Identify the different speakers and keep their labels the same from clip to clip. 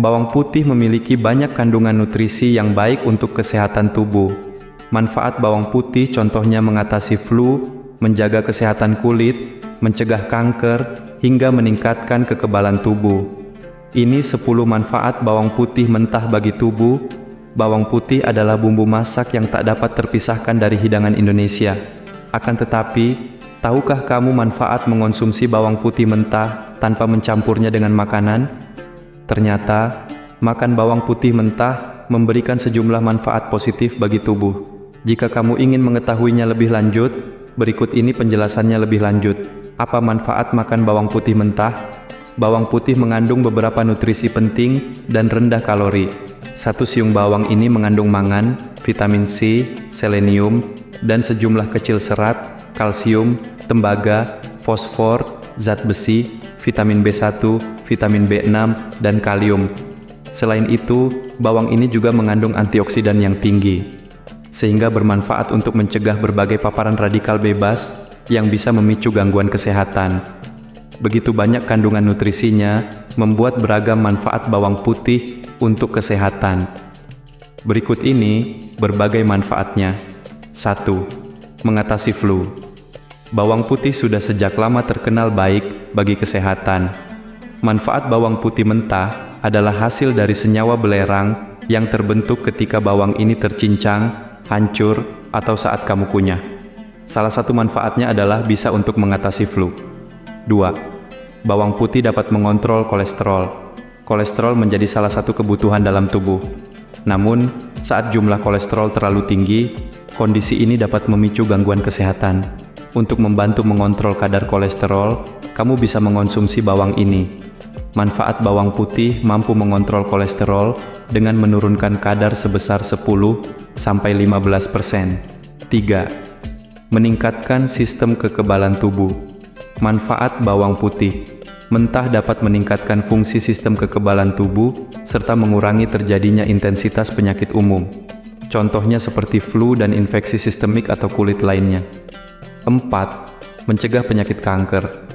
Speaker 1: Bawang putih memiliki banyak kandungan nutrisi yang baik untuk kesehatan tubuh. Manfaat bawang putih contohnya mengatasi flu, menjaga kesehatan kulit, mencegah kanker, hingga meningkatkan kekebalan tubuh. Ini 10 manfaat bawang putih mentah bagi tubuh. Bawang putih adalah bumbu masak yang tak dapat terpisahkan dari hidangan Indonesia. Akan tetapi, tahukah kamu manfaat mengonsumsi bawang putih mentah tanpa mencampurnya dengan makanan? Ternyata, makan bawang putih mentah memberikan sejumlah manfaat positif bagi tubuh. Jika kamu ingin mengetahuinya lebih lanjut, berikut ini penjelasannya lebih lanjut. Apa manfaat makan bawang putih mentah? Bawang putih mengandung beberapa nutrisi penting dan rendah kalori. Satu siung bawang ini mengandung mangan, vitamin C, selenium, dan sejumlah kecil serat, kalsium, tembaga, fosfor, zat besi, vitamin B1, vitamin B6, dan kalium. Selain itu, bawang ini juga mengandung antioksidan yang tinggi, sehingga bermanfaat untuk mencegah berbagai paparan radikal bebas yang bisa memicu gangguan kesehatan. Begitu banyak kandungan nutrisinya, membuat beragam manfaat bawang putih untuk kesehatan. Berikut ini berbagai manfaatnya. 1. Mengatasi flu. Bawang putih sudah sejak lama terkenal baik bagi kesehatan. Manfaat bawang putih mentah adalah hasil dari senyawa belerang yang terbentuk ketika bawang ini tercincang, hancur, atau saat kamu kunyah. Salah satu manfaatnya adalah bisa untuk mengatasi flu. 2. Bawang putih dapat mengontrol kolesterol. Kolesterol menjadi salah satu kebutuhan dalam tubuh. Namun, saat jumlah kolesterol terlalu tinggi, kondisi ini dapat memicu gangguan kesehatan. Untuk membantu mengontrol kadar kolesterol, kamu bisa mengonsumsi bawang ini. Manfaat bawang putih mampu mengontrol kolesterol dengan menurunkan kadar sebesar 10-15%. 3. Meningkatkan sistem kekebalan tubuh. Manfaat bawang putih mentah dapat meningkatkan fungsi sistem kekebalan tubuh serta mengurangi terjadinya intensitas penyakit umum. Contohnya seperti flu dan infeksi sistemik atau kulit lainnya. 4. Mencegah penyakit kanker.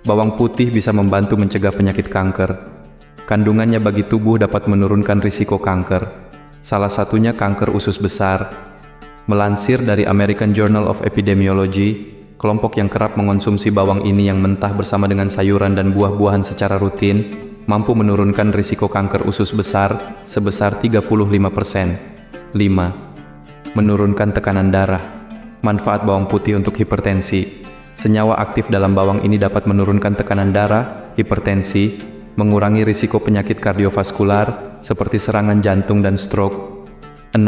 Speaker 1: Bawang putih bisa membantu mencegah penyakit kanker. Kandungannya bagi tubuh dapat menurunkan risiko kanker. Salah satunya kanker usus besar. Melansir dari American Journal of Epidemiology, kelompok yang kerap mengonsumsi bawang ini yang mentah bersama dengan sayuran dan buah-buahan secara rutin, mampu menurunkan risiko kanker usus besar sebesar 35%. 5. Menurunkan tekanan darah. Manfaat bawang putih untuk hipertensi. Senyawa aktif dalam bawang ini dapat menurunkan tekanan darah, hipertensi, mengurangi risiko penyakit kardiovaskular seperti serangan jantung dan stroke. 6.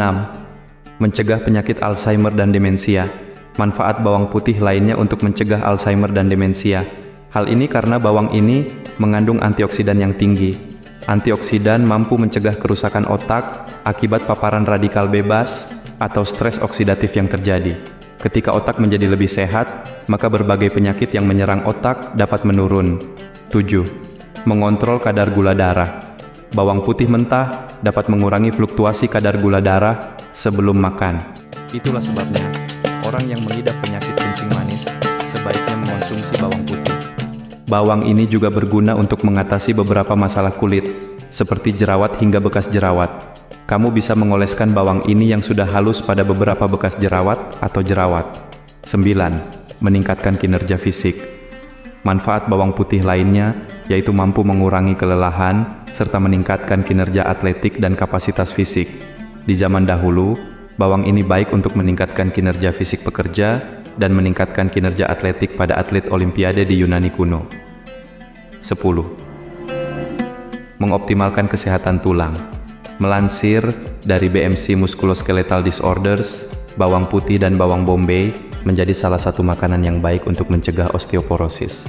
Speaker 1: Mencegah penyakit Alzheimer dan demensia. Manfaat bawang putih lainnya untuk mencegah Alzheimer dan demensia. Hal ini karena bawang ini mengandung antioksidan yang tinggi. Antioksidan mampu mencegah kerusakan otak akibat paparan radikal bebas atau stres oksidatif yang terjadi. Ketika otak menjadi lebih sehat, maka berbagai penyakit yang menyerang otak dapat menurun. 7. Mengontrol kadar gula darah. Bawang putih mentah dapat mengurangi fluktuasi kadar gula darah sebelum makan. Itulah sebabnya, orang yang mengidap penyakit kencing manis sebaiknya mengonsumsi bawang putih. Bawang ini juga berguna untuk mengatasi beberapa masalah kulit, seperti jerawat hingga bekas jerawat. Kamu bisa mengoleskan bawang ini yang sudah halus pada beberapa bekas jerawat atau jerawat. 9. Meningkatkan kinerja fisik. Manfaat bawang putih lainnya yaitu mampu mengurangi kelelahan serta meningkatkan kinerja atletik dan kapasitas fisik. Di zaman dahulu, bawang ini baik untuk meningkatkan kinerja fisik pekerja dan meningkatkan kinerja atletik pada atlet olimpiade di Yunani kuno. 10. Mengoptimalkan kesehatan tulang. Melansir dari BMC Musculoskeletal Disorders, bawang putih dan bawang bombay menjadi salah satu makanan yang baik untuk mencegah osteoporosis.